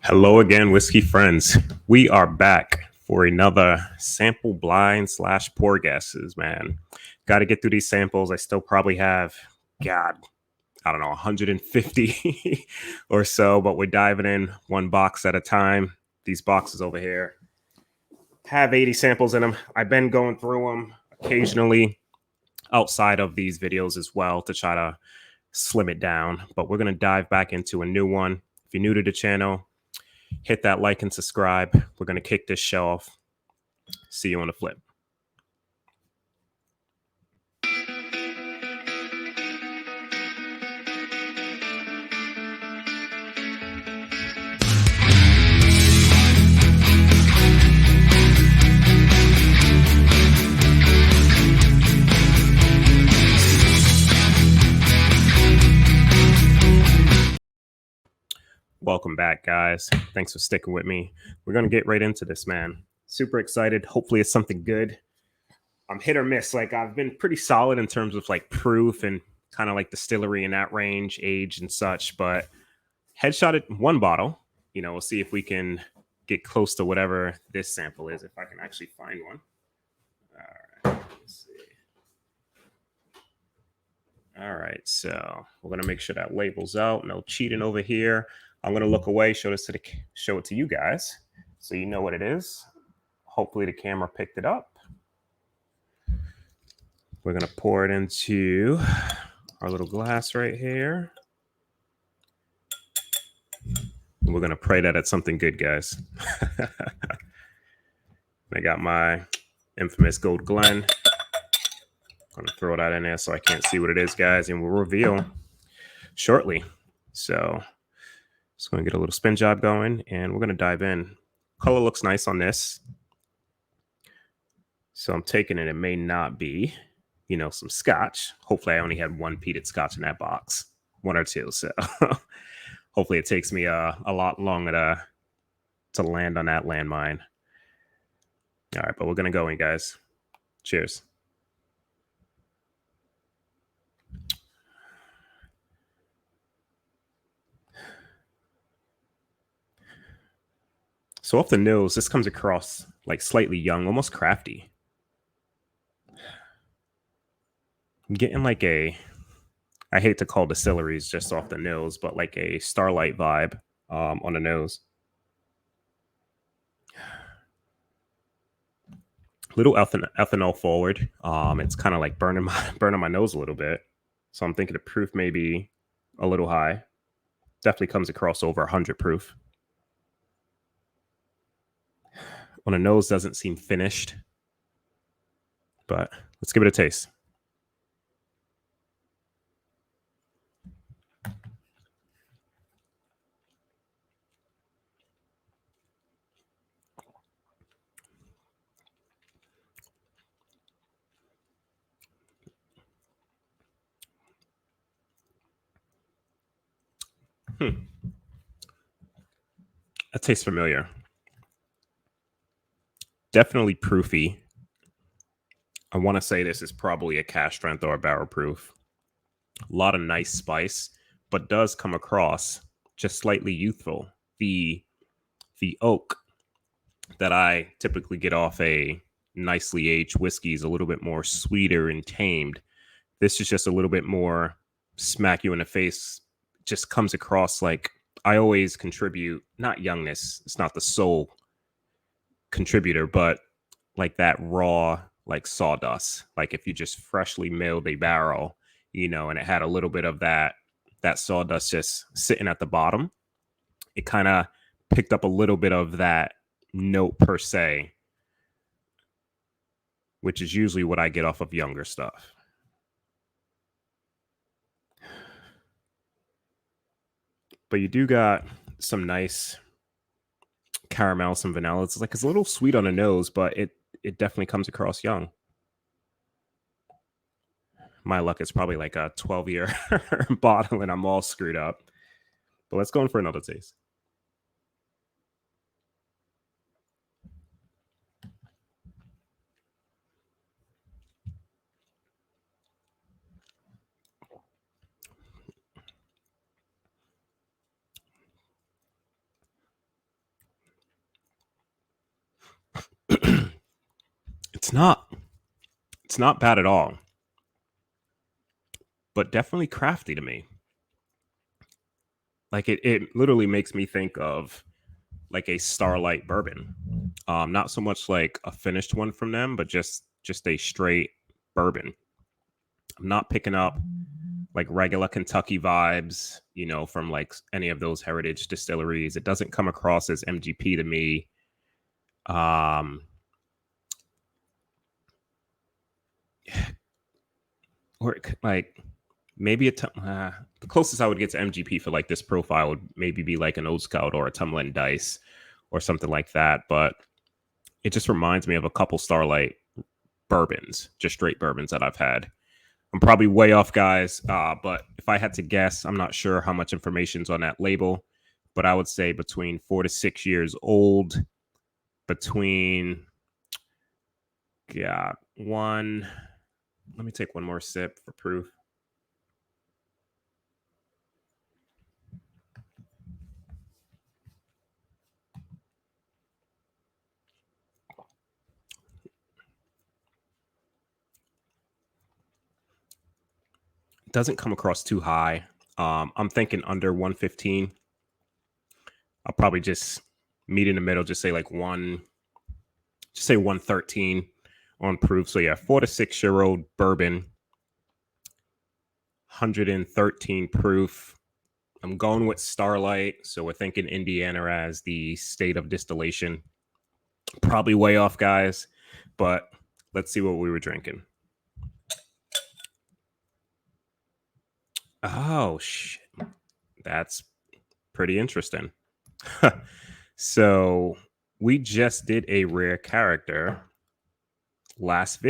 Hello again, whiskey friends. We are back for another sample blind slash pour guesses, man. Got to get through these samples. I still probably have, God, I don't know, 150 or so, but we're diving in one box at a time. These boxes over here have 80 samples in them. I've been going through them occasionally outside of these videos as well to try to slim it down, but we're going to dive back into a new one. If you're new to the channel, hit that like and subscribe. We're going to kick this show off. See you on the flip. Welcome back, guys. Thanks for sticking with me. We're going to get right into this, man. Super excited. Hopefully it's something good. I'm hit or miss. Like, I've been pretty solid in terms of like proof and kind of like distillery in that range, age and such, but headshot at one bottle. We'll see if we can get close to whatever this sample is, if I can actually find one. All right, let's see. All right, so we're gonna make sure that label's out. No cheating over here. I'm gonna look away, show it to you guys, so you know what it is. Hopefully the camera picked it up. We're gonna pour it into our little glass right here. And we're gonna pray that it's something good, guys. I got my infamous Gold Glen. I'm gonna throw that in there so I can't see what it is, guys, and we'll reveal shortly. So just gonna get a little spin job going, and we're gonna dive in. Color looks nice on this, so I'm taking it. It may not be, some scotch. Hopefully, I only had one peated scotch in that box, one or two. So hopefully, it takes me a lot longer to land on that landmine. All right, but we're gonna go in, guys. Cheers. So off the nose, this comes across like slightly young, almost crafty. I'm getting like I hate to call distilleries just off the nose, but like a Starlight vibe on the nose. Little ethanol forward. It's kind of like burning my nose a little bit. So I'm thinking the proof may be a little high. Definitely comes across over 100 proof. On the nose, doesn't seem finished, but let's give it a taste. That tastes familiar. Definitely proofy. I want to say this is probably a cask strength or a barrel proof. A lot of nice spice, but does come across just slightly youthful. The oak that I typically get off a nicely aged whiskey is a little bit more sweeter and tamed. This is just a little bit more smack you in the face. Just comes across like I always contribute, not youngness, it's not the sole contributor, but like that raw, like sawdust. Like if you just freshly milled a barrel, and it had a little bit of that sawdust just sitting at the bottom, it kind of picked up a little bit of that note per se, which is usually what I get off of younger stuff. But you do got some nice caramel, some vanilla. It's a little sweet on the nose, but it definitely comes across young. My luck, it's probably like a 12-year bottle and I'm all screwed up. But let's go in for another taste. It's not. It's not bad at all, but definitely crafty to me. Like it literally makes me think of like a Starlight bourbon. Not so much like a finished one from them, but just a straight bourbon. I'm not picking up like regular Kentucky vibes, from like any of those heritage distilleries. It doesn't come across as MGP to me. Um, or like maybe the closest I would get to MGP for like this profile would maybe be like an Old Scout or a Tumlin Dice or something like that. But it just reminds me of a couple Starlight bourbons, just straight bourbons that I've had. I'm probably way off, guys. But if I had to guess, I'm not sure how much information's on that label, but I would say between 4 to 6 years old. Between, yeah, one. Let me take one more sip for proof. It doesn't come across too high. I'm thinking under 115. I'll probably just meet in the middle, just say like just say 113 on proof. So yeah, 4 to 6 year old bourbon, 113 proof. I'm going with Starlight. So we're thinking Indiana as the state of distillation. Probably way off, guys, but let's see what we were drinking. Oh, shit. That's pretty interesting. So we just did a rare character last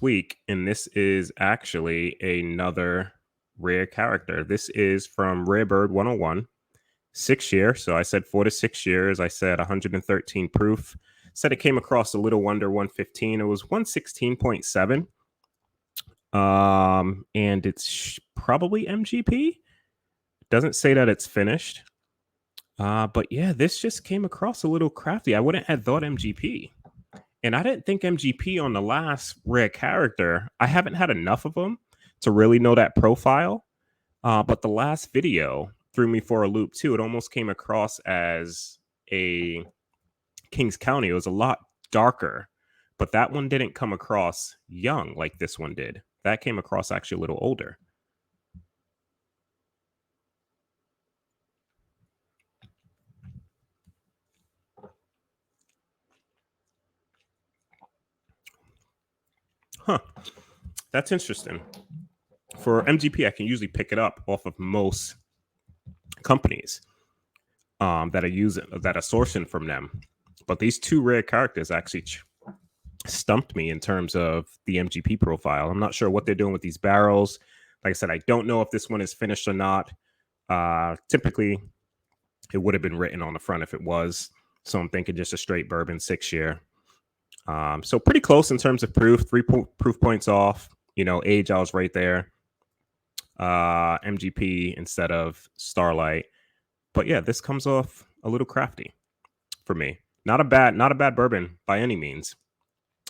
week, and this is actually another rare character. This is from Rare Bird 101, 6 year. So I said 4 to 6 years. I said 113 proof. Said it came across a little under 115. It was 116.7. And it's probably MGP. Doesn't say that it's finished. But yeah, this just came across a little crafty. I wouldn't have thought MGP. And I didn't think MGP on the last rare character. I haven't had enough of them to really know that profile. But the last video threw me for a loop too. It almost came across as a Kings County. It was a lot darker, but that one didn't come across young like this one did. That came across actually a little older. Huh. That's interesting. For MGP, I can usually pick it up off of most companies that are sourcing from them. But these two rare characters actually stumped me in terms of the MGP profile. I'm not sure what they're doing with these barrels. Like I said, I don't know if this one is finished or not. Typically, it would have been written on the front if it was. So I'm thinking just a straight bourbon 6 year. So pretty close in terms of proof. Proof points off. Age, I was right there. MGP instead of Starlight. But yeah, this comes off a little crafty for me. Not a bad bourbon by any means.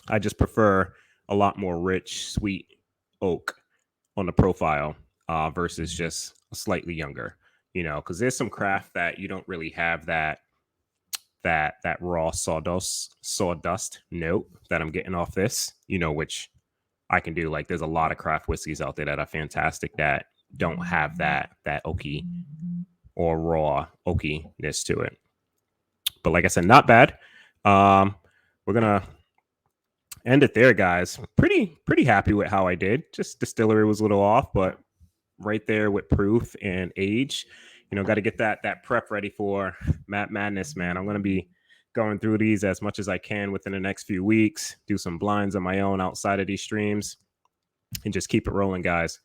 I just prefer a lot more rich, sweet oak on the profile versus just a slightly younger. Because there's some craft that you don't really have that raw sawdust note that I'm getting off this. Which I can do. Like, there's a lot of craft whiskeys out there that are fantastic that don't have that oaky or raw oakiness to it. But like I said, not bad. We're gonna end it there, guys. Pretty happy with how I did. Just distillery was a little off, but right there with proof and age. Got to get that prep ready for Matt Madness, man. I'm gonna be going through these as much as I can within the next few weeks. Do some blinds on my own outside of these streams, and just keep it rolling, guys.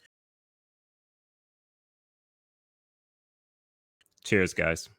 Cheers, guys.